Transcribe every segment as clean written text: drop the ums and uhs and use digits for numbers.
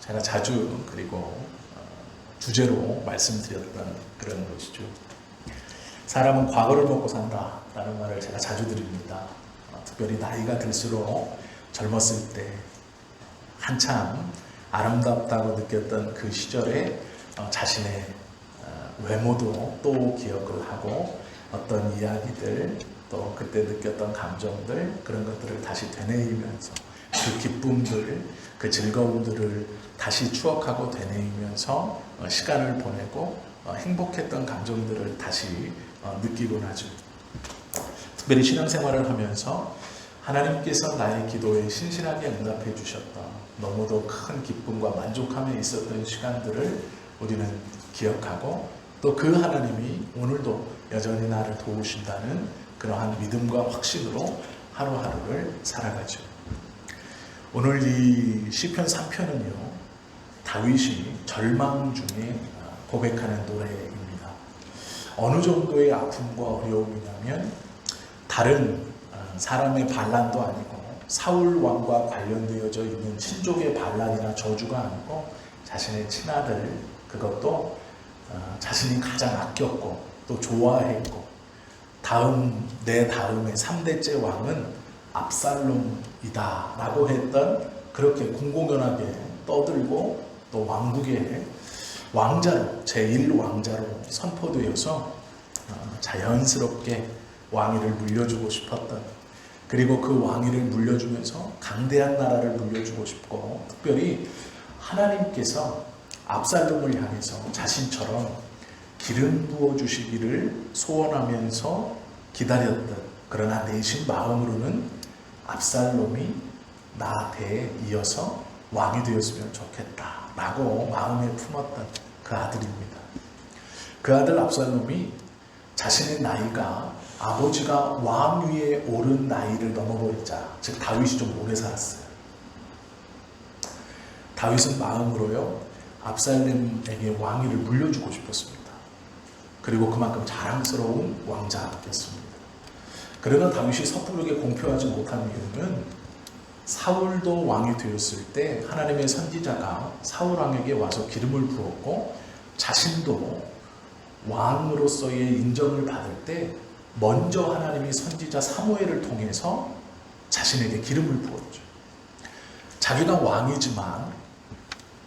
제가 자주 그리고 주제로 말씀드렸던 그런 것이죠. 사람은 과거를 먹고 산다라는 말을 제가 자주 드립니다. 특별히 나이가 들수록 젊었을 때 한참 아름답다고 느꼈던 그 시절에 자신의 외모도 또 기억을 하고 어떤 이야기들 또 그때 느꼈던 감정들 그런 것들을 다시 되뇌이면서 그 기쁨들 그 즐거움들을 다시 추억하고 되뇌이면서 시간을 보내고 행복했던 감정들을 다시 느끼곤 하죠. 특별히 신앙생활을 하면서 하나님께서 나의 기도에 신실하게 응답해 주셨던 너무도 큰 기쁨과 만족함에 있었던 시간들을 우리는 기억하고 또 그 하나님이 오늘도 여전히 나를 도우신다는 그러한 믿음과 확신으로 하루하루를 살아가죠. 오늘 이 시편 3편은요 다윗이 절망 중에 고백하는 노래입니다. 어느 정도의 아픔과 어려움이냐면 다른 사람의 반란도 아니고 사울 왕과 관련되어져 있는 친족의 반란이나 저주가 아니고 자신의 친아들 그것도 자신이 가장 아꼈고 또 좋아했고 내 다음에 3대째 왕은 압살롬이다 라고 했던 그렇게 공공연하게 떠들고 또 왕국의 왕자로 제1왕자로 선포되어서 자연스럽게 왕위를 물려주고 싶었던 그리고 그 왕위를 물려주면서 강대한 나라를 물려주고 싶고 특별히 하나님께서 압살롬을 향해서 자신처럼 기름 부어주시기를 소원하면서 기다렸던 그러나 내심 마음으로는 압살롬이 나한테 이어서 왕이 되었으면 좋겠다라고 마음에 품었던 그 아들입니다. 그 아들 압살롬이 자신의 나이가 아버지가 왕위에 오른 나이를 넘어버리자 즉 다윗이 좀 오래 살았어요. 다윗은 마음으로요 압살롬에게 왕위를 물려주고 싶었습니다. 그리고 그만큼 자랑스러운 왕자였습니다. 그러나 다윗이 섣부르게 공표하지 못한 이유는 사울도 왕이 되었을 때 하나님의 선지자가 사울 왕에게 와서 기름을 부었고 자신도 왕으로서의 인정을 받을 때 먼저 하나님이 선지자 사무엘을 통해서 자신에게 기름을 부었죠. 자기가 왕이지만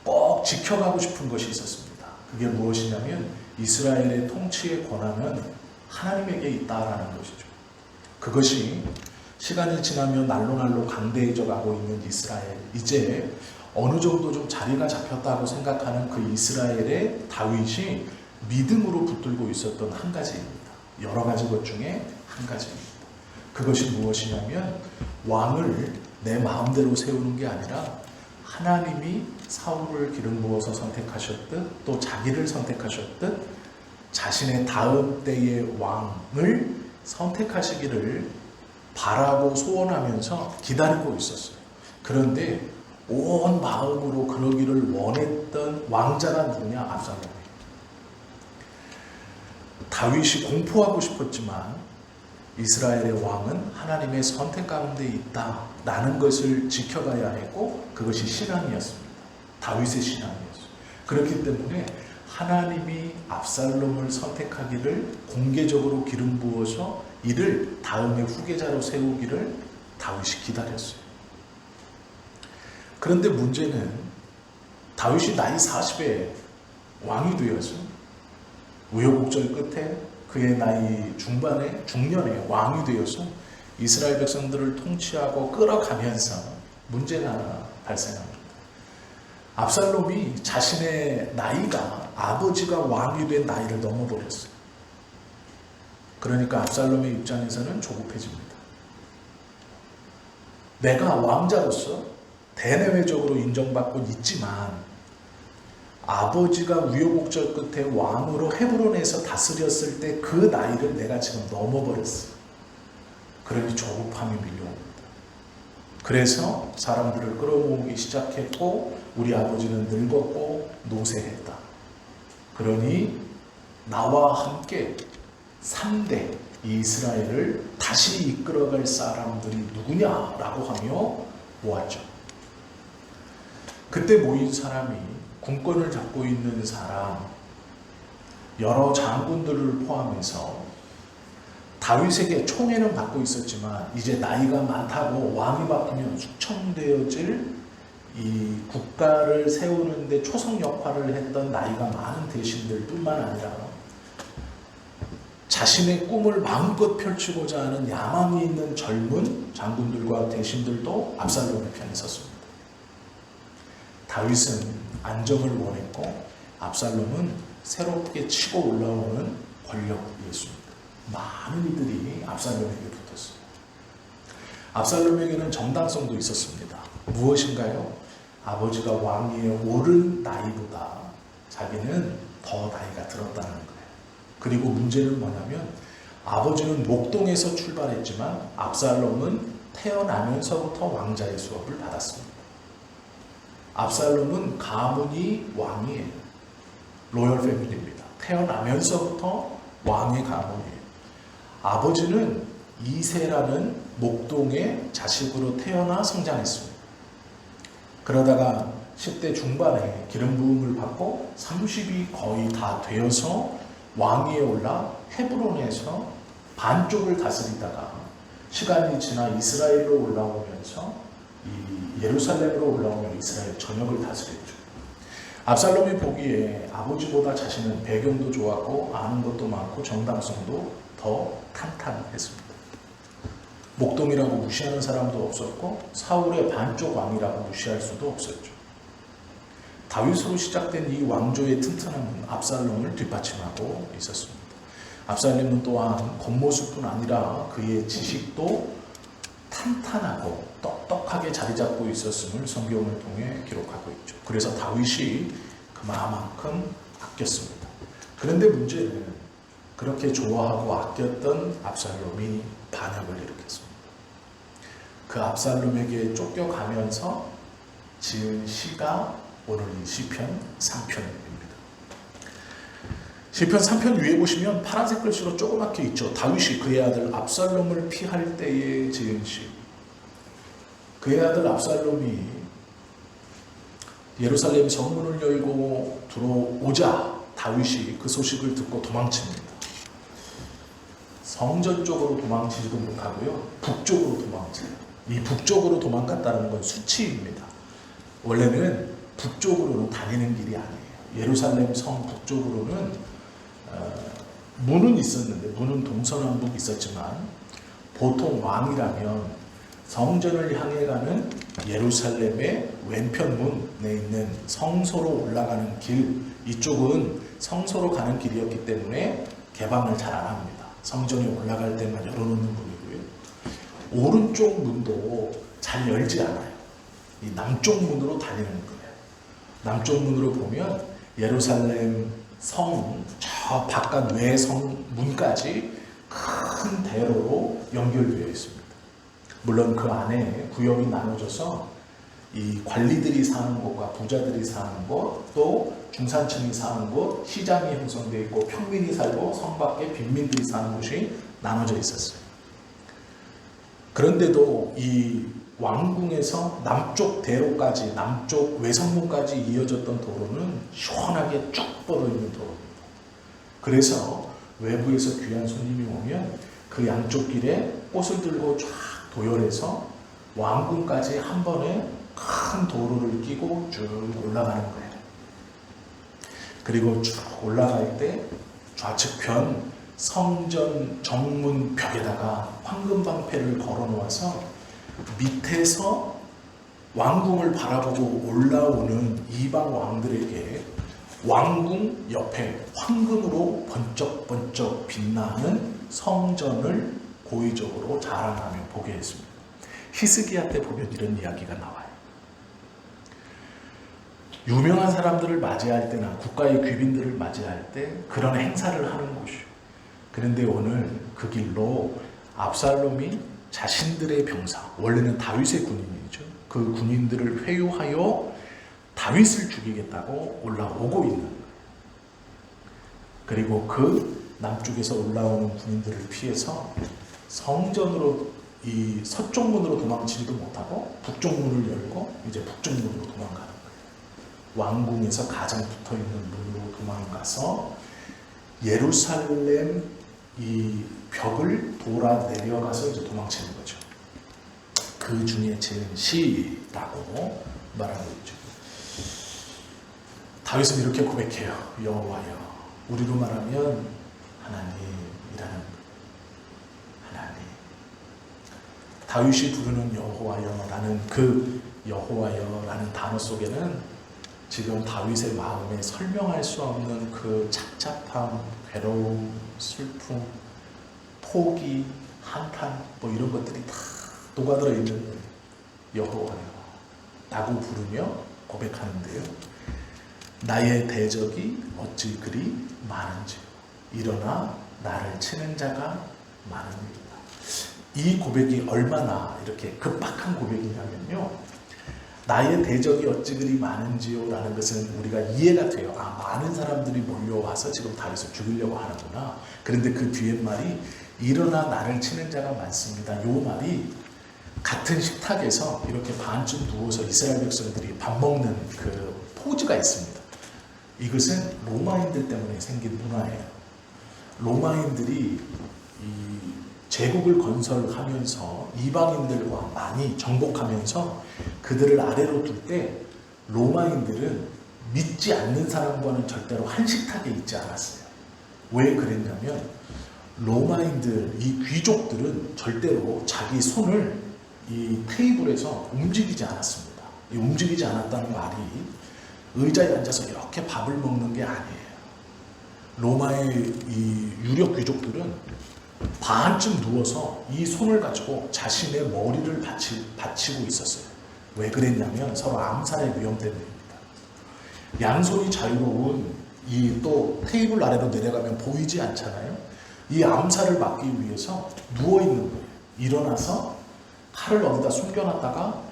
꼭 지켜가고 싶은 것이 있었습니다. 그게 무엇이냐면 이스라엘의 통치의 권한은 하나님에게 있다라는 것이죠. 그것이 시간이 지나면 날로 강대해져 가고 있는 이스라엘 이제 어느 정도 좀 자리가 잡혔다고 생각하는 그 이스라엘의 다윗이 믿음으로 붙들고 있었던 한 가지입니다. 여러 가지 것 중에 한 가지입니다. 그것이 무엇이냐면 왕을 내 마음대로 세우는 게 아니라 하나님이 사울을 기름 부어서 선택하셨듯 또 자기를 선택하셨듯 자신의 다음 때의 왕을 선택하시기를 바라고 소원하면서 기다리고 있었어요. 그런데 온 마음으로 그러기를 원했던 왕자가 누구냐? 압살롬이에요. 다윗이 공포하고 싶었지만 이스라엘의 왕은 하나님의 선택 가운데 있다라는 것을 지켜가야 했고 그것이 신앙이었습니다. 다윗의 신앙이었어요. 그렇기 때문에 하나님이 압살롬을 선택하기를 공개적으로 기름 부어서 이를 다음의 후계자로 세우기를 다윗이 기다렸어요. 그런데 문제는 다윗이 나이 40에 왕이 되어서 우여곡절 끝에 그의 나이 중년에 왕이 되어서 이스라엘 백성들을 통치하고 끌어가면서 문제가 하나 발생합니다. 압살롬이 자신의 나이가 아버지가 왕이 된 나이를 넘어버렸어요. 그러니까 압살롬의 입장에서는 조급해집니다. 내가 왕자로서 대내외적으로 인정받고 있지만 아버지가 우여곡절 끝에 왕으로 헤브론에서 다스렸을 때 그 나이를 내가 지금 넘어버렸어요. 그러니 조급함이 밀려옵니다. 그래서 사람들을 끌어모으기 시작했고 우리 아버지는 늙었고 노쇠했다. 그러니 나와 함께 3대 이스라엘을 다시 이끌어갈 사람들이 누구냐라고 하며 모았죠. 그때 모인 사람이 군권을 잡고 있는 사람, 여러 장군들을 포함해서 다윗에게 총애는 받고 있었지만 이제 나이가 많다고 왕이 바뀌면 숙청되어질 이 국가를 세우는데 초성 역할을 했던 나이가 많은 대신들뿐만 아니라 자신의 꿈을 마음껏 펼치고자 하는 야망이 있는 젊은 장군들과 대신들도 압살롬의 편에 섰습니다. 다윗은 안정을 원했고 압살롬은 새롭게 치고 올라오는 권력이었습니다. 많은 이들이 압살롬에게 붙었어요. 압살롬에게는 정당성도 있었습니다. 무엇인가요? 아버지가 왕위에 오른 나이보다 자기는 더 나이가 들었다는 거예요. 그리고 문제는 뭐냐면 아버지는 목동에서 출발했지만 압살롬은 태어나면서부터 왕자의 수업을 받았습니다. 압살롬은 가문이 왕이에요. 로열 패밀리입니다. 태어나면서부터 왕의 가문이에요. 아버지는 이세라는 목동의 자식으로 태어나 성장했습니다. 그러다가 10대 중반에 기름 부음을 받고 30이 거의 다 되어서 왕위에 올라 헤브론에서 반쪽을 다스리다가 시간이 지나 이스라엘로 올라오면서 이 예루살렘으로 올라오며 이스라엘 전역을 다스렸죠. 압살롬이 보기에 아버지보다 자신은 배경도 좋았고 아는 것도 많고 정당성도 더 탄탄했습니다. 목동이라고 무시하는 사람도 없었고 사울의 반쪽 왕이라고 무시할 수도 없었죠. 다윗으로 시작된 이 왕조의 튼튼함은 압살롬을 뒷받침하고 있었습니다. 압살롬은 또한 겉모습뿐 아니라 그의 지식도 탄탄하고 똑똑하게 자리 잡고 있었음을 성경을 통해 기록하고 있죠. 그래서 다윗이 그만큼 아꼈습니다. 그런데 문제는 그렇게 좋아하고 아꼈던 압살롬이 반역을 일으켰습니다. 그 압살롬에게 쫓겨가면서 지은 시가 오늘 이 시편 3편입니다. 시편 3편 위에 보시면 파란색 글씨로 조그맣게 있죠. 다윗이 그의 아들 압살롬을 피할 때에 지은 시. 그의 아들 압살롬이 예루살렘 성문을 열고 들어오자 다윗이 그 소식을 듣고 도망칩니다. 성전 쪽으로 도망치지도 못하고요. 북쪽으로 도망쳐요. 이 북쪽으로 도망갔다는 건 수치입니다. 원래는 북쪽으로는 다니는 길이 아니에요. 예루살렘 성 북쪽으로는 문은 있었는데 문은 동서남북 있었지만 보통 왕이라면 성전을 향해 가는 예루살렘의 왼편문에 있는 성소로 올라가는 길, 이쪽은 성소로 가는 길이었기 때문에 개방을 잘 안 합니다. 성전에 올라갈 때만 열어놓는 문이고요. 오른쪽 문도 잘 열지 않아요. 이 남쪽 문으로 다니는 거예요. 남쪽 문으로 보면 예루살렘 성 저 바깥 외성 문까지 큰 대로로 연결되어 있습니다. 물론 그 안에 구역이 나눠져서 이 관리들이 사는 곳과 부자들이 사는 곳, 또 중산층이 사는 곳, 시장이 형성되어 있고 평민이 살고 성 밖에 빈민들이 사는 곳이 나눠져 있었어요. 그런데도 이 왕궁에서 남쪽 대로까지, 남쪽 외성문까지 이어졌던 도로는 시원하게 쭉 뻗어있는 도로입니다. 그래서 외부에서 귀한 손님이 오면 그 양쪽 길에 꽃을 들고 쫙 도열해서 왕궁까지 한 번에 큰 도로를 끼고 쭉 올라가는 거예요. 그리고 쭉 올라갈 때 좌측편 성전 정문 벽에다가 황금방패를 걸어 놓아서 밑에서 왕궁을 바라보고 올라오는 이방 왕들에게 왕궁 옆에 황금으로 번쩍번쩍 빛나는 성전을 고의적으로 자랑하며 보게 했습니다. 히스기야 때 보면 이런 이야기가 나와요. 유명한 사람들을 맞이할 때나 국가의 귀빈들을 맞이할 때 그런 행사를 하는 곳이에요. 그런데 오늘 그 길로 압살롬이 자신들의 병사, 원래는 다윗의 군인이죠. 그 군인들을 회유하여 다윗을 죽이겠다고 올라오고 있는 거예요. 그리고 그 남쪽에서 올라오는 군인들을 피해서 성전으로 이 서쪽 문으로 도망치지도 못하고 북쪽 문을 열고 이제 북쪽 문으로 도망가는 거예요. 왕궁에서 가장 붙어있는 문으로 도망가서 예루살렘 이 벽을 돌아 내려가서 이제 도망치는 거죠. 그 중에 지은 시라고 말하고 있죠. 다윗은 이렇게 고백해요. 여호와여, 우리로 말하면 하나님이라는 하나님. 다윗이 부르는 여호와여라는 그 여호와여라는 단어 속에는 지금 다윗의 마음에 설명할 수 없는 그 착잡함, 괴로움, 슬픔, 포기, 한탄 뭐 이런 것들이 다 녹아들어 있는 여호와여 라고 부르며 고백하는데요. 나의 대적이 어찌 그리 많은지, 일어나 나를 치는 자가 많으니라. 이 고백이 얼마나 이렇게 급박한 고백이냐면요, 나의 대적이 어찌 그리 많은지요 라는 것은 우리가 이해가 돼요. 많은 사람들이 몰려와서 지금 다윗을 죽이려고 하는구나. 그런데 그 뒤에 말이 일어나 나를 치는 자가 많습니다. 이 말이 같은 식탁에서 이렇게 반쯤 누워서 이스라엘 백성들이 밥 먹는 그 포즈가 있습니다. 이것은 로마인들 때문에 생긴 문화예요. 로마인들이 이 제국을 건설하면서 이방인들과 많이 정복하면서 그들을 아래로 둘 때 로마인들은 믿지 않는 사람과는 절대로 한 식탁에 있지 않았어요. 왜 그랬냐면 로마인들, 이 귀족들은 절대로 자기 손을 이 테이블에서 움직이지 않았습니다. 이 움직이지 않았다는 말이 의자에 앉아서 이렇게 밥을 먹는 게 아니에요. 로마의 이 유력 귀족들은 반쯤 누워서 이 손을 가지고 자신의 머리를 받치고 있었어요. 왜 그랬냐면 서로 암살의 위험 때문입니다. 양손이 자유로운 이 또 테이블 아래로 내려가면 보이지 않잖아요. 이 암살을 막기 위해서 누워 있는 거예요. 일어나서 칼을 어디다 숨겨놨다가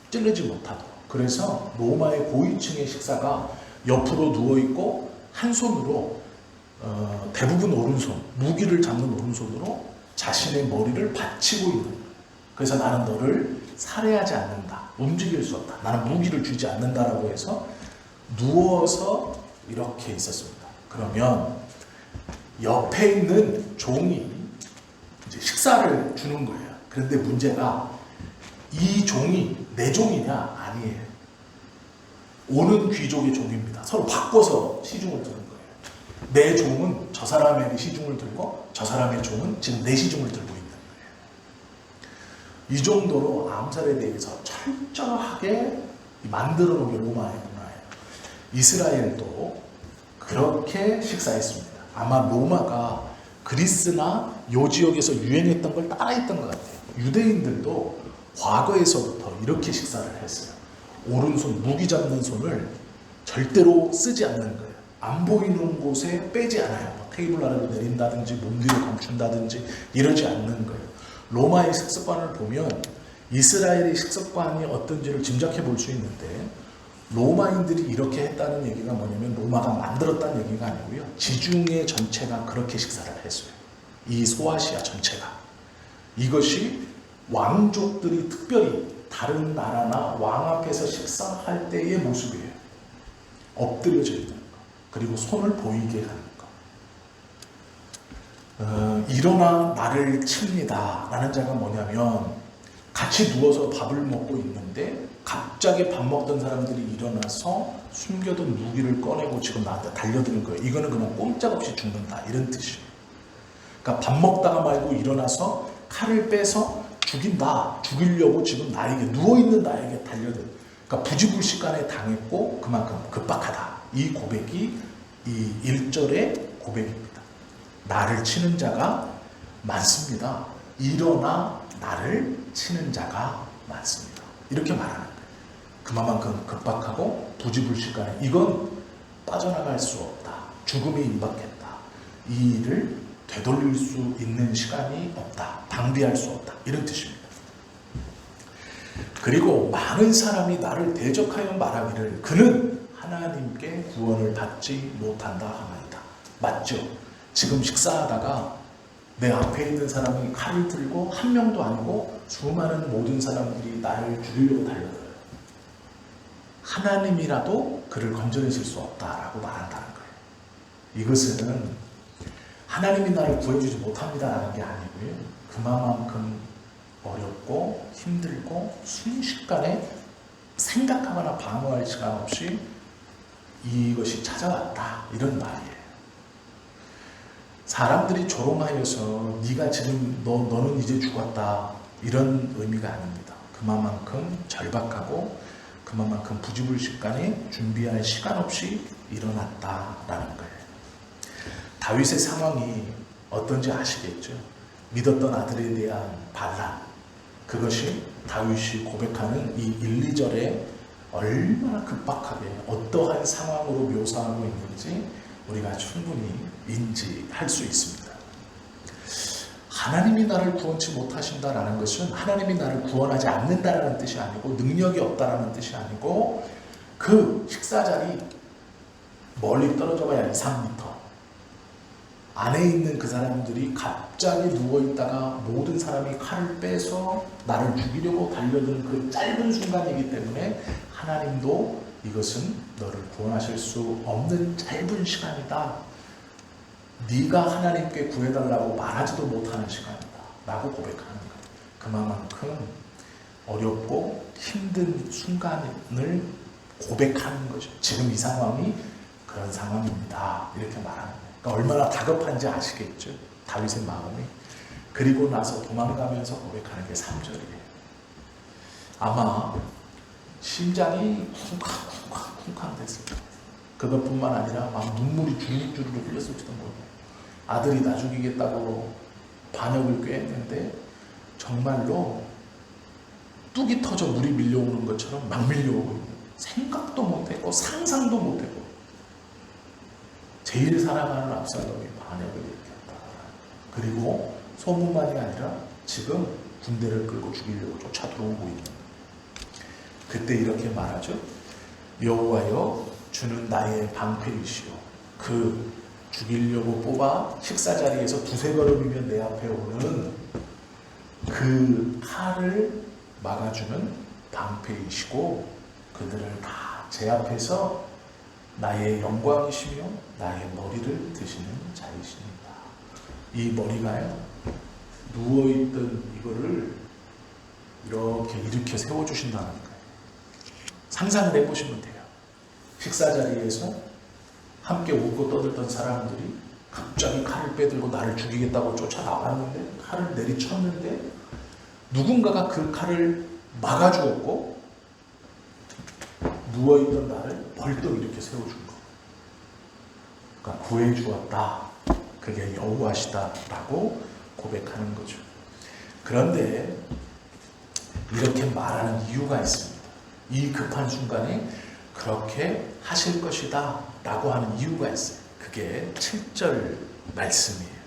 찔르지 못하도록. 그래서 로마의 고위층의 식사가 옆으로 누워 있고 한 손으로 대부분 오른손, 무기를 잡는 오른손으로 자신의 머리를 받치고 있는 거예요. 그래서 나는 너를 살해하지 않는다. 움직일 수 없다. 나는 무기를 쥐지 않는다라고 해서 누워서 이렇게 있었습니다. 그러면 옆에 있는 종이 이제 식사를 주는 거예요. 그런데 문제가 이 종이 내 종이냐? 아니에요. 오는 귀족의 종입니다. 서로 바꿔서 시중을 드는 거예요. 내 종은 저 사람에게 시중을 들고 저 사람의 종은 지금 내 시중을 들고 있는 거예요. 이 정도로 암살에 대해서 철저하게 만들어 놓은 게 로마의 문화예요. 이스라엘도 그렇게 식사했습니다. 아마 로마가 그리스나 요 지역에서 유행했던 걸 따라했던 것 같아요. 유대인들도 과거에서부터 이렇게 식사를 했어요. 오른손, 무기 잡는 손을 절대로 쓰지 않는 거예요. 안 보이는 곳에 빼지 않아요. 뭐 테이블 아래로 내린다든지 몸 뒤로 감춘다든지 이러지 않는 거예요. 로마의 식습관을 보면 이스라엘의 식습관이 어떤지를 짐작해 볼 수 있는데, 로마인들이 이렇게 했다는 얘기가 뭐냐면 로마가 만들었다는 얘기가 아니고요. 지중해 전체가 그렇게 식사를 했어요. 이 소아시아 전체가. 이것이 왕족들이 특별히 다른 나라나 왕 앞에서 식사할 때의 모습이에요. 엎드려져 있는 거. 그리고 손을 보이게 하는 거. 일어나 나를 칩니다 라는 자가 뭐냐면, 같이 누워서 밥을 먹고 있는데 갑자기 밥 먹던 사람들이 일어나서 숨겨둔 무기를 꺼내고 지금 나한테 달려드는 거예요. 이거는 그냥 꼼짝없이 죽는다 이런 뜻이에요. 그러니까 밥 먹다가 말고 일어나서 칼을 빼서 죽인다, 죽이려고 지금 나에게, 누워있는 나에게 달려든, 그러니까 부지불식간에 당했고 그만큼 급박하다. 이 고백이 이 1절의 고백입니다. 나를 치는 자가 많습니다. 일어나 나를 치는 자가 많습니다. 이렇게 말하는 거예요. 그만큼 급박하고 부지불식간에 이건 빠져나갈 수 없다. 죽음이 임박했다. 이 일을 되돌릴 수 있는 시간이 없다. 방비할 수 없다. 이런 뜻입니다. 그리고 많은 사람이 나를 대적하여 말하기를 그는 하나님께 구원을 받지 못한다 하나이다. 맞죠? 지금 식사하다가 내 앞에 있는 사람이 칼을 들고 한 명도 아니고 수많은 모든 사람들이 나를 죽이려고 달려들어요. 하나님이라도 그를 건져내실 수 없다라고 말한다는 거예요. 이것은 하나님이 나를 구해주지 못합니다라는 게 아니고요. 그만큼 어렵고 힘들고 순식간에 생각하거나 방어할 시간 없이 이것이 찾아왔다, 이런 말이에요. 사람들이 조롱하여서 네가 지금 너는 이제 죽었다, 이런 의미가 아닙니다. 그만큼 절박하고 그만큼 부지불식간에 준비할 시간 없이 일어났다라는 거예요. 다윗의 상황이 어떤지 아시겠죠? 믿었던 아들에 대한 반란, 그것이 다윗이 고백하는 이 1, 2절에 얼마나 급박하게 어떠한 상황으로 묘사하고 있는지 우리가 충분히 인지할 수 있습니다. 하나님이 나를 구원치 못하신다라는 것은 하나님이 나를 구원하지 않는다라는 뜻이 아니고 능력이 없다라는 뜻이 아니고 그 식사자리 멀리 떨어져 봐야 2, 3m 안에 있는 그 사람들이 갑자기 누워있다가 모든 사람이 칼을 빼서 나를 죽이려고 달려드는 그 짧은 순간이기 때문에 하나님도 이것은 너를 구원하실 수 없는 짧은 시간이다, 네가 하나님께 구해달라고 말하지도 못하는 시간이다 라고 고백하는 거예요. 그만큼 어렵고 힘든 순간을 고백하는 거죠. 지금 이 상황이 그런 상황입니다, 이렇게 말하는 거예요. 그러니까 얼마나 다급한지 아시겠죠? 다윗의 마음이. 그리고 나서 도망가면서 고백하는 게 3절이에요. 아마 심장이 쿵쾅쿵쾅 됐을 거예요. 그것뿐만 아니라 막 눈물이 주르륵 흘렸을지도 모르고, 아들이 나 죽이겠다고 반역을 꾀했는데 정말로 뚝이 터져 물이 밀려오는 것처럼 막 밀려오고 있는, 생각도 못했고 상상도 못했고 제일 사랑하는 압살롬이 반역을 일으켰다. 그리고 소문만이 아니라 지금 군대를 끌고 죽이려고 쫓아 들어오고 있는, 그때 이렇게 말하죠. 여호와여, 주는 나의 방패이시오. 그 죽이려고 뽑아 식사자리에서 두세 걸음이면 내 앞에 오는 그 칼을 막아주는 방패이시고 그들을 다 제 앞에서 나의 영광이시며 나의 머리를 드시는 자이십니다. 이 머리가요, 누워있던 이거를 이렇게 일으켜 세워주신다는 거예요. 상상을 해보시면 돼요. 식사자리에서 함께 웃고 떠들던 사람들이 갑자기 칼을 빼들고 나를 죽이겠다고 쫓아 나왔는데, 칼을 내리쳤는데 누군가가 그 칼을 막아주었고 누워있던 나를 벌떡 이렇게 세워준 거. 그러니까 구해주었다, 그게 여호와시다라고 고백하는 거죠. 그런데 이렇게 말하는 이유가 있습니다. 이 급한 순간에 그렇게 하실 것이다 라고 하는 이유가 있어요. 그게 7절 말씀이에요.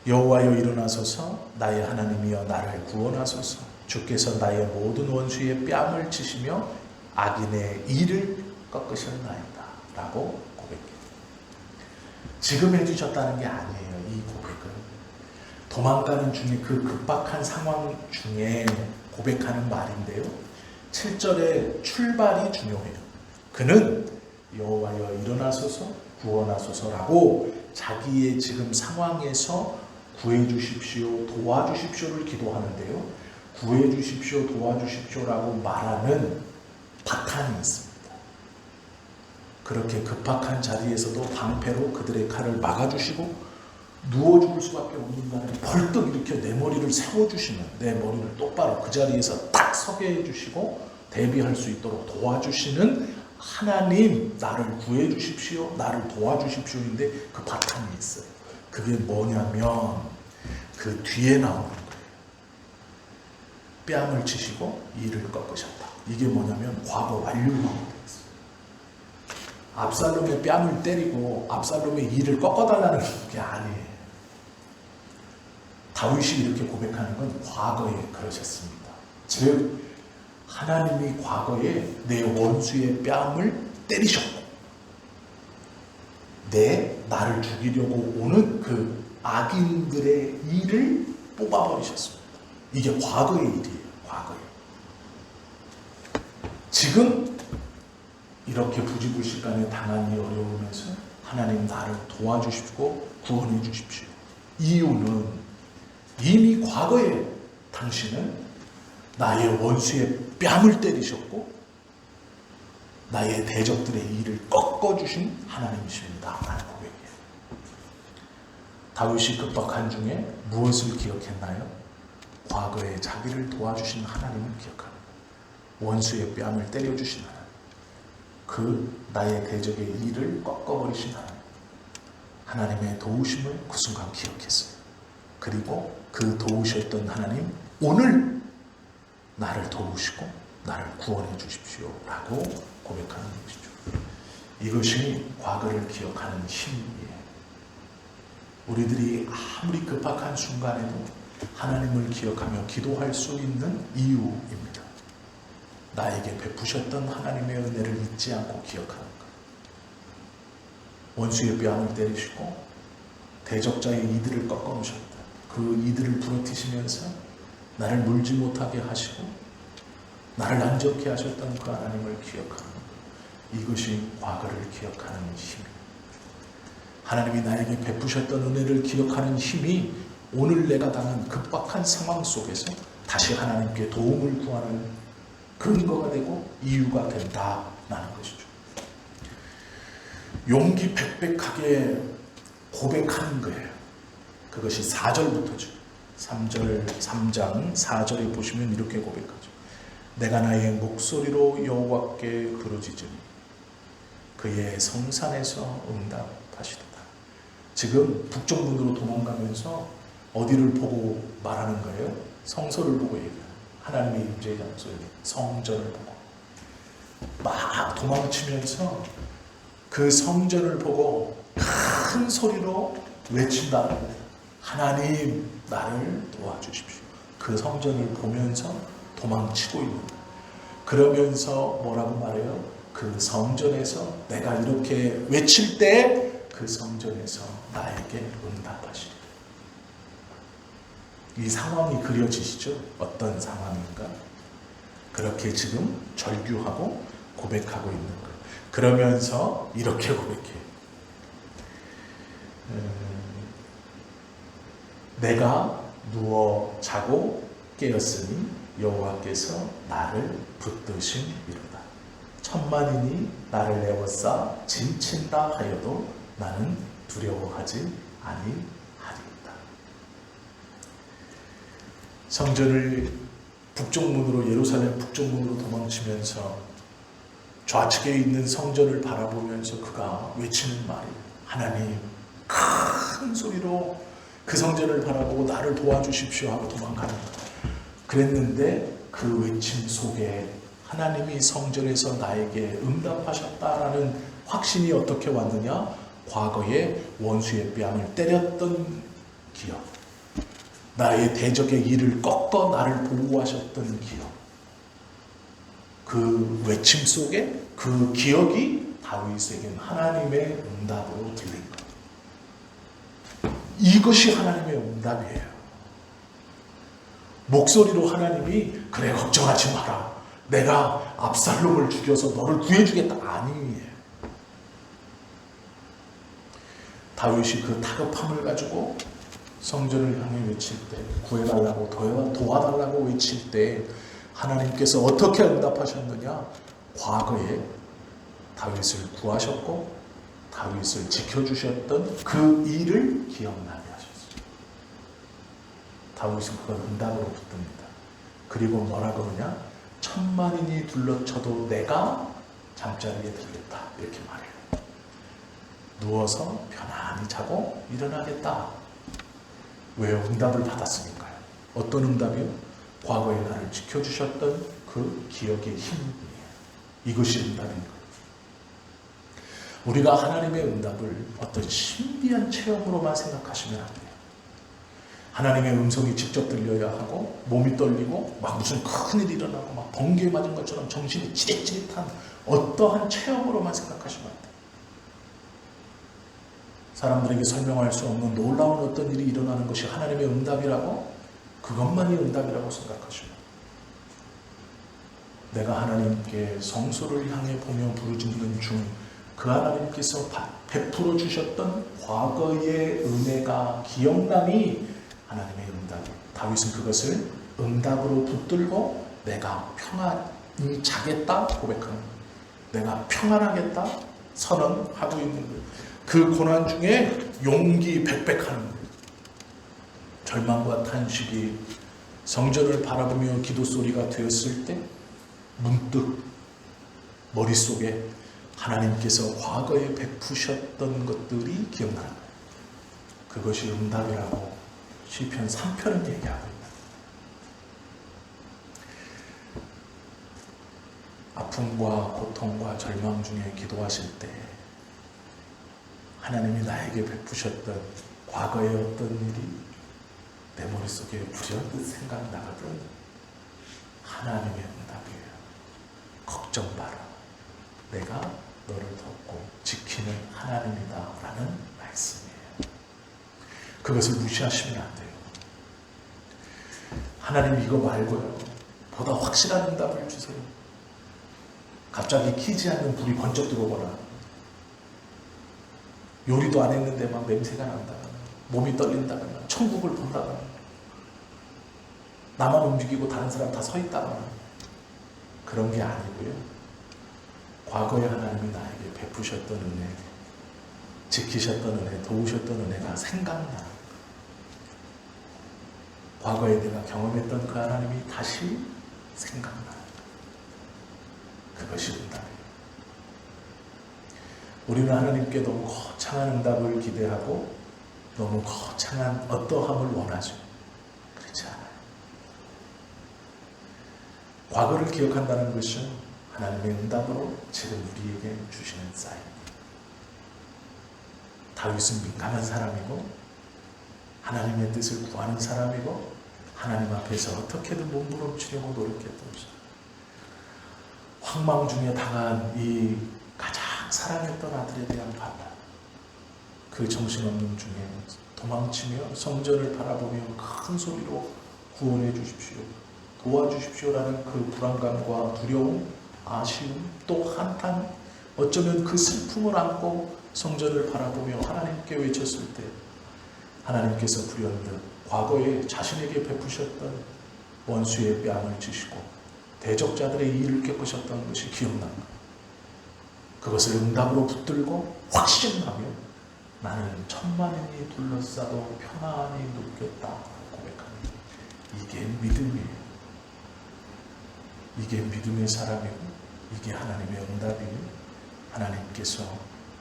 여호와여, 일어나소서. 나의 하나님이여, 나를 구원하소서. 주께서 나의 모든 원수의 뺨을 치시며 악인의 이를 꺾으셨나이다 라고 고백해요. 지금 해주셨다는 게 아니에요. 이 고백은 도망가는 중에, 그 급박한 상황 중에 고백하는 말인데요, 7절의 출발이 중요해요. 그는 여호와여 일어나소서 구원하소서라고 자기의 지금 상황에서 구해주십시오, 도와주십시오를 기도하는데요, 구해주십시오, 도와주십시오라고 말하는 바탕이 있습니다. 그렇게 급박한 자리에서도 방패로 그들의 칼을 막아주시고 누워 죽을 수밖에 없는 나를 벌떡 일으켜 내 머리를 세워주시는, 내 머리를 똑바로 그 자리에서 딱 서게 해주시고 대비할 수 있도록 도와주시는 하나님, 나를 구해주십시오, 나를 도와주십시오인데 그 바탕이 있어요. 그게 뭐냐면 그 뒤에 나오는 거예요. 뺨을 치시고 이를 꺾으셨다. 이게 뭐냐면 과거 완료하고 있어요. 압살롬의 뺨을 때리고 압살롬의 이를 꺾어달라는 게 아니에요. 다윗이 이렇게 고백하는 건 과거에 그러셨습니다. 즉 하나님이 과거에 내 원수의 뺨을 때리셨고 나를 죽이려고 오는 그 악인들의 이를 뽑아버리셨습니다. 이게 과거의 일이에요. 과거에. 지금 이렇게 부지불식간에 당한 이 어려움에서 하나님 나를 도와주시고 구원해 주십시오. 이유는 이미 과거에 당신은 나의 원수의 뺨을 때리셨고 나의 대적들의 일을 꺾어주신 하나님이십니다. 라는 고백이에요. 다윗이 급박한 중에 무엇을 기억했나요? 과거에 자기를 도와주신 하나님을 기억합니다. 원수의 뺨을 때려주신 하나님, 그 나의 대적의 일을 꺾어버리신 하나님, 하나님의 도우심을 그 순간 기억했어요. 그리고 그 도우셨던 하나님, 오늘 나를 도우시고 나를 구원해 주십시오 라고 고백하는 것이죠. 이것이 과거를 기억하는 힘이에요. 우리들이 아무리 급박한 순간에도 하나님을 기억하며 기도할 수 있는 이유입니다. 나에게 베푸셨던 하나님의 은혜를 잊지 않고 기억하는 것. 원수의 뺨을 때리시고 대적자의 이들을 꺾어놓으셨다. 그 이들을 부러뜨시면서 나를 물지 못하게 하시고 나를 안전케 하셨던 그 하나님을 기억하는 것. 이것이 과거를 기억하는 힘입니다. 하나님이 나에게 베푸셨던 은혜를 기억하는 힘이 오늘 내가 당한 급박한 상황 속에서 다시 하나님께 도움을 구하는 근거가 되고 이유가 된다라는 것이죠. 용기 백백하게 고백하는 거예요. 그것이 4절부터죠. 3장 4절에 보시면 이렇게 고백하죠. 내가 나의 목소리로 여호와께 부르짖으니 그의 성산에서 응답하시도다. 지금 북쪽문으로 도망가면서 어디를 보고 말하는 거예요? 성소를 보고 얘기해요. 하나님의 임재의 장소에 성전을 보고 막 도망치면서 그 성전을 보고 큰 소리로 외친다는 거예요. 하나님 나를 도와주십시오. 그 성전을 보면서 도망치고 있는 거예요. 그러면서 뭐라고 말해요? 그 성전에서 내가 이렇게 외칠 때 그 성전에서 나에게 응답하시리라. 이 상황이 그려지시죠? 어떤 상황인가? 그렇게 지금 절규하고 고백하고 있는 거예요. 그러면서 이렇게 고백해요. 내가 누워 자고 깨었으니 여호와께서 나를 붙드심이로다. 천만인이 나를 에워싸 진친다 하여도 나는 두려워하지 아니하리이다. 성전을 북쪽문으로 예루살렘 북쪽문으로 도망치면서 좌측에 있는 성전을 바라보면서 그가 외치는 말이 하나님 큰 소리로 그 성전을 바라보고 나를 도와주십시오 하고 도망가는 거다. 그랬는데 그 외침 속에 하나님이 성전에서 나에게 응답하셨다라는 확신이 어떻게 왔느냐? 과거에 원수의 뺨을 때렸던 기억, 나의 대적의 일을 꺾어 나를 보호하셨던 기억, 그 외침 속에 그 기억이 다윗에게는 하나님의 응답으로 들린 것. 이것이 하나님의 응답이에요. 목소리로 하나님이 그래 걱정하지 마라. 내가 압살롬을 죽여서 너를 구해주겠다. 아니에요. 다윗이 그 다급함을 가지고 성전을 향해 외칠 때, 구해달라고 도와달라고 외칠 때 하나님께서 어떻게 응답하셨느냐? 과거에 다윗을 구하셨고 다윗을 지켜주셨던 그 일을 기억나게 하셨어요. 다윗은 그걸 응답으로 붙듭니다. 그리고 뭐라고 그러냐? 천만인이 둘러쳐도 내가 잠자리에 들겠다. 이렇게 말해요. 누워서 편안히 자고 일어나겠다. 왜요? 응답을 받았으니까요. 어떤 응답이요? 과거에 나를 지켜주셨던 그 기억의 힘이에요. 이것이 응답인 거예요. 우리가 하나님의 응답을 어떤 신비한 체험으로만 생각하시면 안 돼요. 하나님의 음성이 직접 들려야 하고 몸이 떨리고 막 무슨 큰일이 일어나고 막 번개에 맞은 것처럼 정신이 찌릿찌릿한 어떠한 체험으로만 생각하시면 안 돼요. 사람들에게 설명할 수 없는 놀라운 어떤 일이 일어나는 것이 하나님의 응답이라고, 그것만이 응답이라고 생각하시면, 내가 하나님께 성소를 향해 보며 부르짖는 중 그 하나님께서 베풀어 주셨던 과거의 은혜가 기억나니 하나님의 응답. 다윗은 그것을 응답으로 붙들고 내가 평안히 자겠다 고백하는 거예요. 내가 평안하겠다 선언하고 있는 거예요. 그 고난 중에 용기 백백하는 거예요. 절망과 탄식이 성전을 바라보며 기도 소리가 되었을 때 문득 머릿속에 하나님께서 과거에 베푸셨던 것들이 기억나는 거예요. 그것이 응답이라고 시편 3편은 얘기하고 있다. 아픔과 고통과 절망 중에 기도하실 때 하나님이 나에게 베푸셨던 과거의 어떤 일이 내 머릿속에 불현듯 생각나거든. 하나님의 응답이에요. 걱정 마라. 내가 너를 돕고 지키는 하나님이다 라는 말씀이에요. 그것을 무시하시면 안 돼요. 하나님 이거 말고요, 보다 확실한 응답을 주세요. 갑자기 키지 않는 불이 번쩍 들어오거나 요리도 안 했는데 막 냄새가 난다거나 몸이 떨린다거나 천국을 본다거나 나만 움직이고 다른 사람 다 서 있다거나 그런 게 아니고요. 과거에 하나님이 나에게 베푸셨던 은혜, 지키셨던 은혜, 도우셨던 은혜가 생각나. 과거에 내가 경험했던 그 하나님이 다시 생각나. 그것이 응답이에요. 우리는 하나님께 너무 거창한 응답을 기대하고 너무 거창한 어떠함을 원하죠. 그렇지 않아요. 과거를 기억한다는 것은 하나님의 응답으로 지금 우리에게 주시는 사인입니다. 다윗은 민감한 사람이고 하나님의 뜻을 구하는 사람이고 하나님 앞에서 어떻게든 몸부림치려고 노력했던 사람. 황망 중에 당한 이 가장 사랑했던 아들에 대한 반란, 그 정신없는 중에 도망치며 성전을 바라보며 큰 소리로 구원해 주십시오, 도와주십시오라는 그 불안감과 두려움, 아쉬움, 또 한탄, 어쩌면 그 슬픔을 안고 성전을 바라보며 하나님께 외쳤을 때 하나님께서 불현듯 과거에 자신에게 베푸셨던 원수의 뺨을 지시고 대적자들의 일을 겪으셨던 것이 기억납니다. 그것을 응답으로 붙들고 확신하며 나는 천만인이 둘러싸도 평안히 눕겠다 고백합니다. 이게 믿음이에요. 이게 믿음의 사람이고 이게 하나님의 응답이고 하나님께서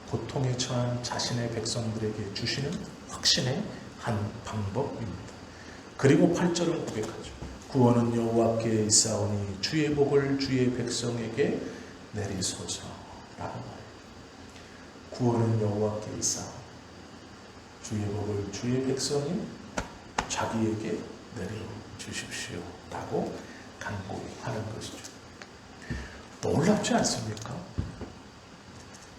고통에 처한 자신의 백성들에게 주시는 확신의 한 방법입니다. 그리고 8절은 고백하죠. 구원은 여호와께 있사오니 주의 복을 주의 백성에게 내리소서 라고 말해요. 구원은 여호와께 있사오니 주의 복을 주의 백성이 자기에게 내려주십시오 라고 간구히 하는 것이죠. 놀랍지 않습니까?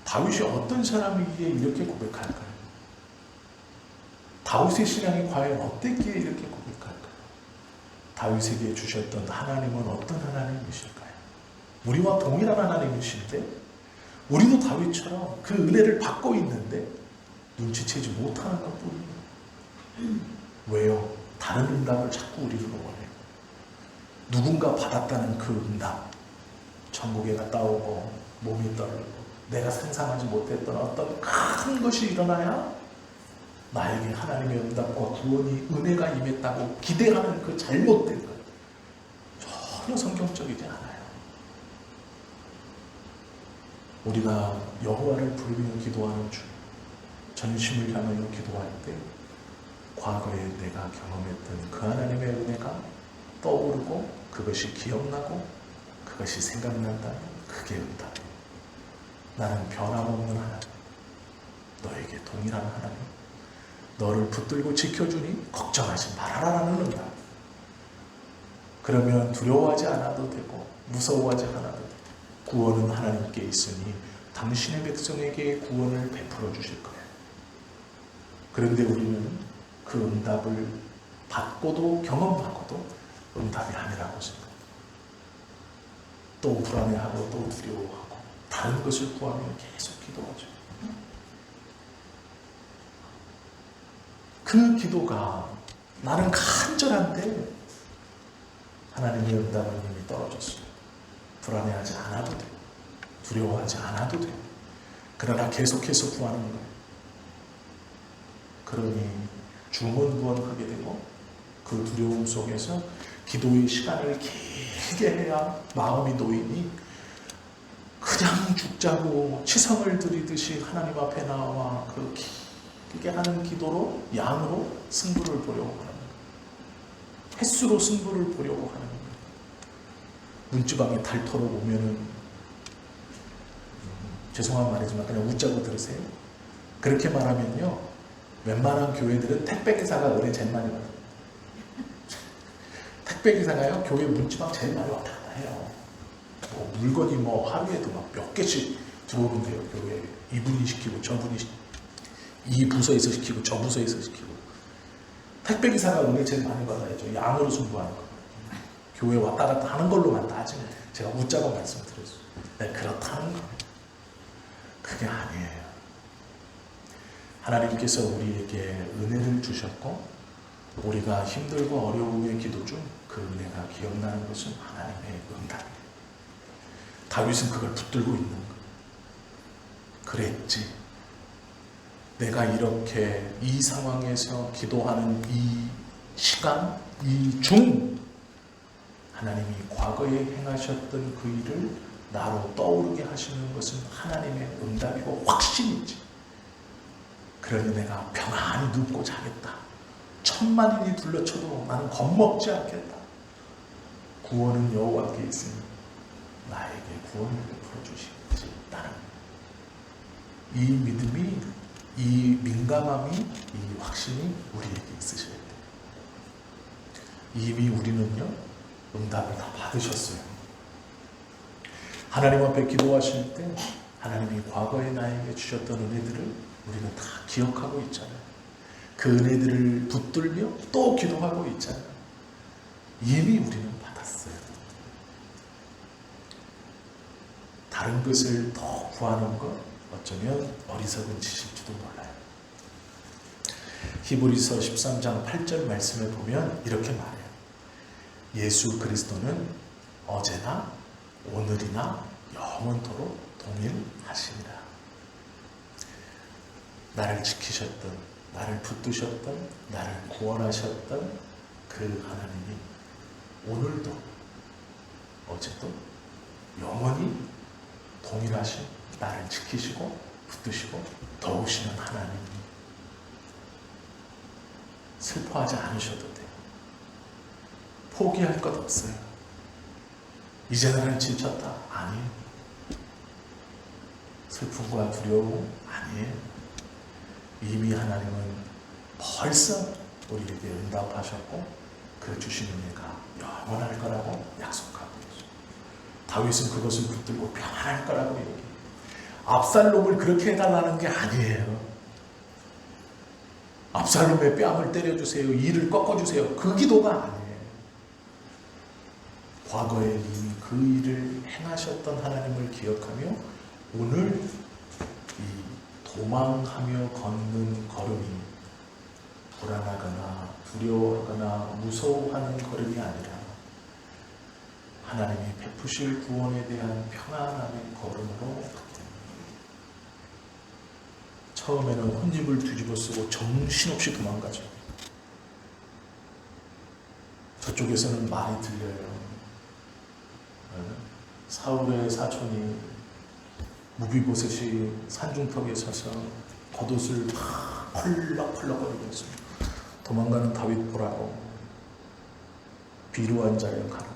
다윗이 어떤 사람이기에 이렇게 고백할까요? 다윗의 신앙이 과연 어땠기에 이렇게 고백할까요? 다윗에게 주셨던 하나님은 어떤 하나님이실까요? 우리와 동일한 하나님이신데 우리도 다윗처럼 그 은혜를 받고 있는데 눈치채지 못하는 것뿐이에요. 왜요? 다른 응답을 자꾸 우리는 원해요. 누군가 받았다는 그 응답, 천국에 갔다 오고 몸이 떨리고 내가 상상하지 못했던 어떤 큰 것이 일어나야 나에게 하나님의 응답과 구원이 은혜가 임했다고 기대하는 그 잘못된 것, 전혀 성경적이지 않아요. 우리가 여호와를 부르며 기도하는 중, 전심을 향하여 기도할 때 과거에 내가 경험했던 그 하나님의 은혜가 떠오르고 그것이 기억나고 그것이 생각난다면 그게 응답이에요. 나는 변함없는 하나님, 너에게 동일한 하나님, 너를 붙들고 지켜주니 걱정하지 말아라라는 응답. 그러면 두려워하지 않아도 되고 무서워하지 않아도 되고 구원은 하나님께 있으니 당신의 백성에게 구원을 베풀어 주실 거예요. 그런데 우리는 그 응답을 받고도 경험하고도 응답이 아니라고 생각해요. 또 불안해하고 또 두려워하고 다른 것을 구하며 계속 기도하죠. 그 기도가 나는 간절한데 하나님의 응답은 이미 떨어졌어요. 불안해하지 않아도 돼요. 두려워하지 않아도 돼요. 그러나 계속해서 구하는 거예요. 그러니 중언부언하게 되고 그 두려움 속에서 기도의 시간을 길게 해야 마음이 놓이니 그냥 죽자고 치성을 드리듯이 하나님 앞에 나와 그 길게 하는 기도로 양으로 승부를 보려고 하는 거예요. 횟수로 승부를 보려고 하는 거예요. 문지방에 닳도록 오면은 죄송한 말이지만 그냥 웃자고 들으세요. 그렇게 말하면요, 웬만한 교회들은 택배기사가 은혜 제일 많이 받아요. 택배기사가요, 교회 문지방 제일 많이 왔다 갔다 해요. 물건이 하루에도 막 몇 개씩 들어오는데요, 교회에. 이분이 시키고 저분이 이 부서에서 시키고 저 부서에서 시키고. 택배기사가 은혜 제일 많이 받아야죠. 양으로 승부하는 거. 교회 왔다 갔다 하는 걸로만 따지면 제가 웃자고 말씀드렸어요. 네, 그렇다는 거예요. 그게 아니에요. 하나님께서 우리에게 은혜를 주셨고 우리가 힘들고 어려움의 기도 중 그 은혜가 기억나는 것은 하나님의 응답이에요. 다윗은 그걸 붙들고 있는 거예요. 그랬지. 내가 이렇게 이 상황에서 기도하는 이 시간, 이 중 하나님이 과거에 행하셨던 그 일을 나로 떠오르게 하시는 것은 하나님의 응답이고 확신이지. 그러니 내가 평안히 눕고 자겠다. 천만인이 둘러쳐도 나는 겁먹지 않겠다. 구원은 여호와께 있으니 나에게 구원을 베풀어 주시겠지. 나는 이 믿음이, 이 민감함이, 이 확신이 우리에게 있으셔야 돼요. 이미 우리는요, 응답을 다 받으셨어요. 하나님 앞에 기도하실 때 하나님이 과거에 나에게 주셨던 은혜들을 우리는 다 기억하고 있잖아요. 그 은혜들을 붙들며 또 기도하고 있잖아요. 이미 우리는 받았어요. 다른 것을 더 구하는 것 어쩌면 어리석은 짓일지도 몰라요. 히브리서 13장 8절 말씀에 보면 이렇게 말해요. 예수 그리스도는 어제나 오늘이나 영원토록 동일하시니라. 나를 지키셨던, 나를 붙드셨던, 나를 구원하셨던 그 하나님이 오늘도 어제도 영원히 동일하신, 나를 지키시고 붙드시고 도우시는 하나님이 슬퍼하지 않으셔도 돼요. 포기할 것 없어요. 이제 나는 지쳤다. 아니에요. 슬픔과 두려움 아니에요. 이미 하나님은 벌써 우리에게 응답하셨고 그 주신 은혜가 영원할 거라고 약속하고 있어요. 다윗은 그것을 붙들고 평안할 거라고 얘기해요. 압살롬을 그렇게 해달라는 게 아니에요. 압살롬의 뺨을 때려주세요. 이를 꺾어주세요. 그 기도가 아니에요. 과거에 이미 그 일을 행하셨던 하나님을 기억하며 오늘 이 도망하며 걷는 걸음이 불안하거나 두려워하거나 무서워하는 걸음이 아니라 하나님이 베푸실 구원에 대한 평안함의 걸음으로 처음에는 혼입을 뒤집어 쓰고 정신없이 도망가죠. 저쪽에서는 많이 들려요. 사울의 사촌이 무비보셋이 산중턱에 서서 겉옷을 막 펄럭펄럭거리고 있습니다. 도망가는 다윗 보라고 비루한 자여 가라.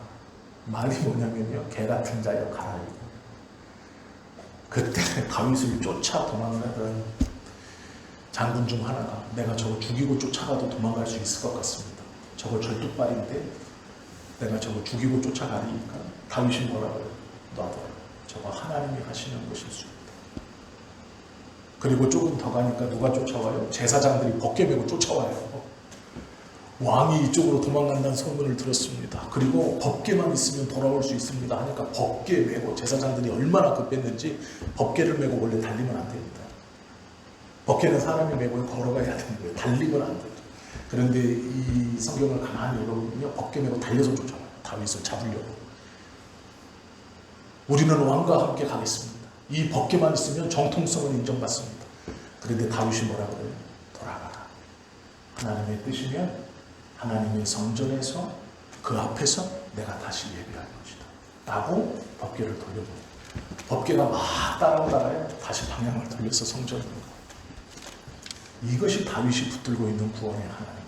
말이 뭐냐면요, 개 같은 자여 가라. 그때 다윗을 쫓아 도망가던 장군 중 하나가 내가 저거 죽이고 쫓아가도 도망갈 수 있을 것 같습니다. 저거 절뚝발인데 내가 저거 죽이고 쫓아가니까 다윗이 뭐라고요? 놔둬라. 저거 하나님이 하시는 것일 수 있다. 그리고 조금 더 가니까 누가 쫓아와요? 제사장들이 벗게 메고 쫓아와요. 왕이 이쪽으로 도망간다는 소문을 들었습니다. 그리고 법궤만 있으면 돌아올 수 있습니다 하니까 법궤 메고, 제사장들이 얼마나 급했는지 법궤를 메고 원래 달리면 안 됩니다. 법궤는 사람이 메고 걸어가야 되는 거예요. 달리면 안 돼요. 그런데 이 성경을 가만히 읽어보면요, 법궤 메고 달려서 쫓아와요. 다윗을 잡으려고. 우리는 왕과 함께 가겠습니다. 이 법궤만 있으면 정통성을 인정받습니다. 그런데 다윗이 뭐라고 그래요? 돌아가라. 하나님의 뜻이면 하나님의 성전에서 그 앞에서 내가 다시 예배할 것이다 라고 법궤를 돌려보내요. 법궤가 막 따라오다가요, 다시 방향을 돌려서 성전으로 가요. 이것이 다윗이 붙들고 있는 구원의 하나님이에요.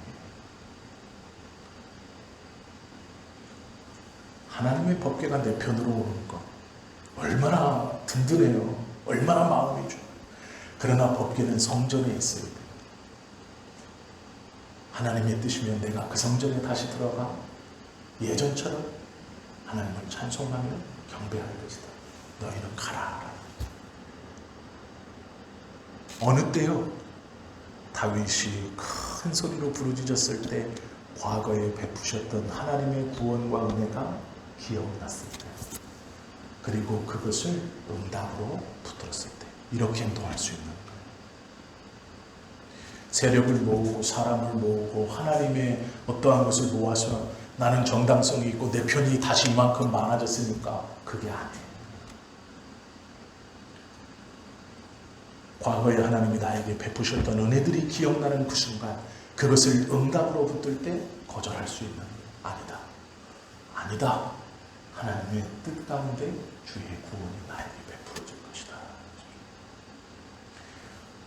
하나님의 법궤가 내 편으로 오는 것 얼마나 든든해요. 얼마나 마음이 좋아요. 그러나 법궤는 성전에 있어야 돼요. 하나님의 뜻이면 내가 그 성전에 다시 들어가 예전처럼 하나님을 찬송하며 경배할 것이다. 너희는 가라. 어느 때요? 다윗이 큰 소리로 부르짖었을 때 과거에 베푸셨던 하나님의 구원과 은혜가 기억났을 때, 그리고 그것을 응답으로 붙들었을 때, 이렇게 행동할 수 있는 거예요. 세력을 모으고 사람을 모으고 하나님의 어떠한 것을 모아서 나는 정당성이 있고 내 편이 다시 이만큼 많아졌으니까, 그게 아니에요. 과거에 하나님이 나에게 베푸셨던 은혜들이 기억나는 그 순간, 그것을 응답으로 붙들 때 거절할 수 있는, 아니다, 아니다, 하나님의 뜻 가운데 주의 구원이 나에게 베풀어질 것이다.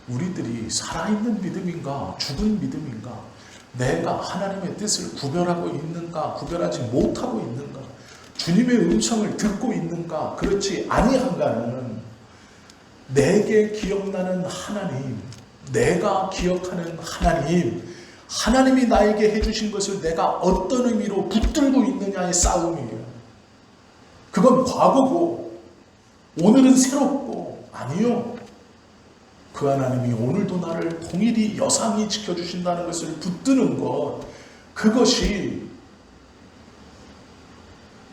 우리들이 살아있는 믿음인가 죽은 믿음인가, 내가 하나님의 뜻을 구별하고 있는가 구별하지 못하고 있는가, 주님의 음성을 듣고 있는가 그렇지 아니한가는 내게 기억나는 하나님, 내가 기억하는 하나님, 하나님이 나에게 해주신 것을 내가 어떤 의미로 붙들고 있느냐의 싸움이에요. 그건 과거고 오늘은 새롭고, 아니요, 그 하나님이 오늘도 나를 동일히 여상히 지켜주신다는 것을 붙드는 것, 그것이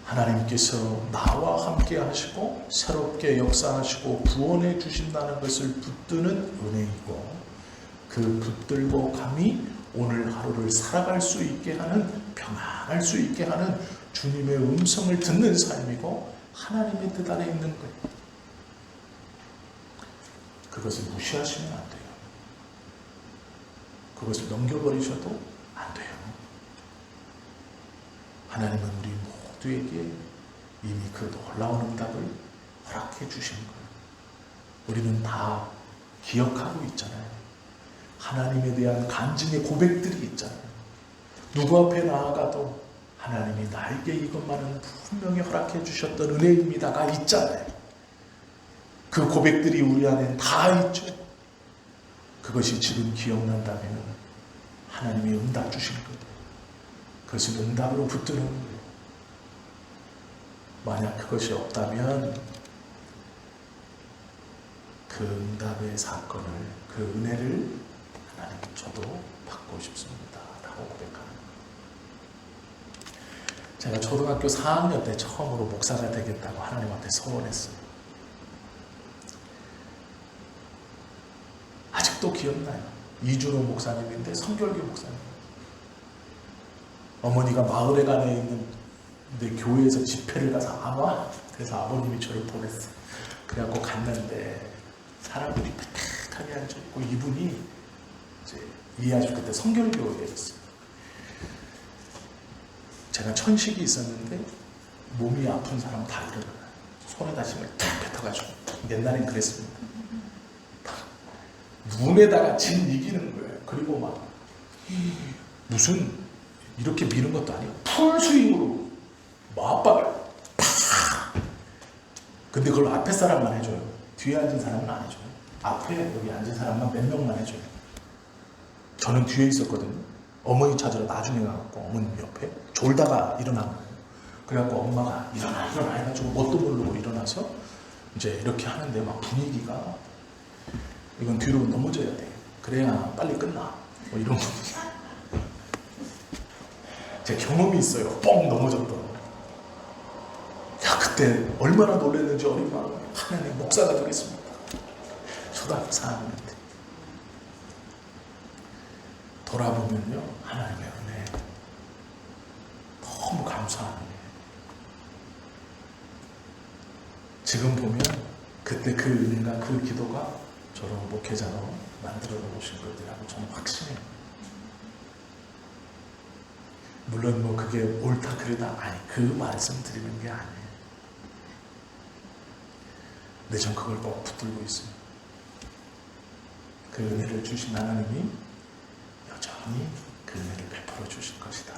하나님께서 나와 함께 하시고 새롭게 역사하시고 구원해 주신다는 것을 붙드는 은혜이고, 그 붙들고 감히 오늘 하루를 살아갈 수 있게 하는, 평안할 수 있게 하는 주님의 음성을 듣는 삶이고, 하나님의 뜻 안에 있는 거예요. 그것을 무시하시면 안 돼요. 그것을 넘겨버리셔도 안 돼요. 하나님은 우리 모두에게 이미 그 놀라운 응답을 허락해 주신 거예요. 우리는 다 기억하고 있잖아요. 하나님에 대한 간증의 고백들이 있잖아요. 누구 앞에 나아가도 하나님이 나에게 이것만은 분명히 허락해 주셨던 은혜입니다가 있잖아요. 그 고백들이 우리 안에 다 있죠. 그것이 지금 기억난다면 하나님이 응답 주신 거예요. 그것을 응답으로 붙드는 거예요. 만약 그것이 없다면 그 응답의 사건을, 그 은혜를 하나님, 저도 받고 싶습니다 라고 고백하는 거예요. 제가 초등학교 4학년 때 처음으로 목사가 되겠다고 하나님 앞에 서원했어요. 아직도 기억나요. 이준호 목사님인데 성결교 목사님. 어머니가 마을회관에 있는데 교회에서 집회를 가서 아마, 그래서 아버님이 저를 보냈어요. 그래갖고 갔는데 사람들이 빽빽하게 앉아있고, 이분이 이제 이 아주 그때 성결교회에 있어요. 제가 천식이 있었는데 몸이 아픈 사람 다 일어나요. 손에다 힘을 탁 뱉어가지고. 옛날엔 그랬습니다. 눈에다가 진 이기는 거예요. 그리고 막 무슨 이렇게 미는 것도 아니고 풀스윙으로 맞박을 팍. 근데 그걸 앞에 사람만 해줘요. 뒤에 앉은 사람은 안 해줘요. 앞에 여기 앉은 사람만 몇 명만 해줘요. 저는 뒤에 있었거든요. 어머니 찾으러 나중에 가갖고 어머님 옆에 졸다가 일어난 거예요. 그래갖고 엄마가 일어나 해가지고 뭣도 모르고 일어나서 이제 이렇게 하는데 막 분위기가, 이건 뒤로 넘어져야 돼. 그래야 빨리 끝나. 뭐 이런 분위기. 제 경험이 있어요. 뻥 넘어졌던. 야, 그때 얼마나 놀랐는지 어린 마음에 하나님 목사가 되겠습니다. 초등학교 4학년 때. 돌아보면요, 하나님의 은혜 너무 감사한 은혜. 지금 보면 그때 그 은혜가, 그 기도가 저를 목회자로 만들어 놓으신 것이라고 저는 확신해요. 물론 뭐 그게 옳다 그르다 아니, 그 말씀 드리는 게 아니에요. 근데 전 그걸 꼭 붙들고 있어요. 그 은혜를 주신 하나님이 여전히 그 은혜를 베풀어 주실 것이다.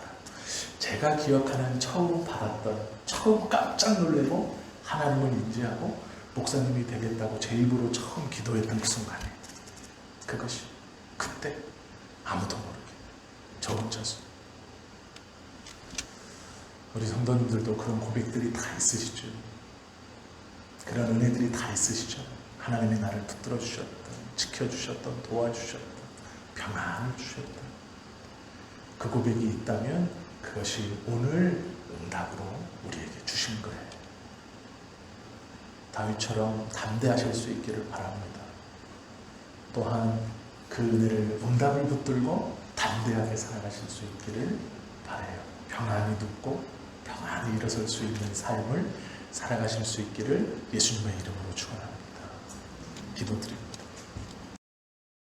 제가 기억하는 처음 받았던, 처음 깜짝 놀래고 하나님을 인지하고 목사님이 되겠다고 제 입으로 처음 기도했던 그 순간에, 그것이 그때 아무도 모르게 저 혼자서. 우리 성도님들도 그런 고백들이 다 있으시죠. 그런 은혜들이 다 있으시죠. 하나님이 나를 붙들어 주셨던, 지켜주셨던, 도와주셨던, 평안을 주셨던 그 고백이 있다면 그것이 오늘 응답으로 우리에게 주신 거예요. 다윗처럼 담대하실 수 있기를 바랍니다. 또한 그 은혜를, 응답을 붙들고 담대하게 살아가실 수 있기를 바라요. 평안히 눕고 평안히 일어설 수 있는 삶을 살아가실 수 있기를 예수님의 이름으로 축원합니다. 기도드립니다.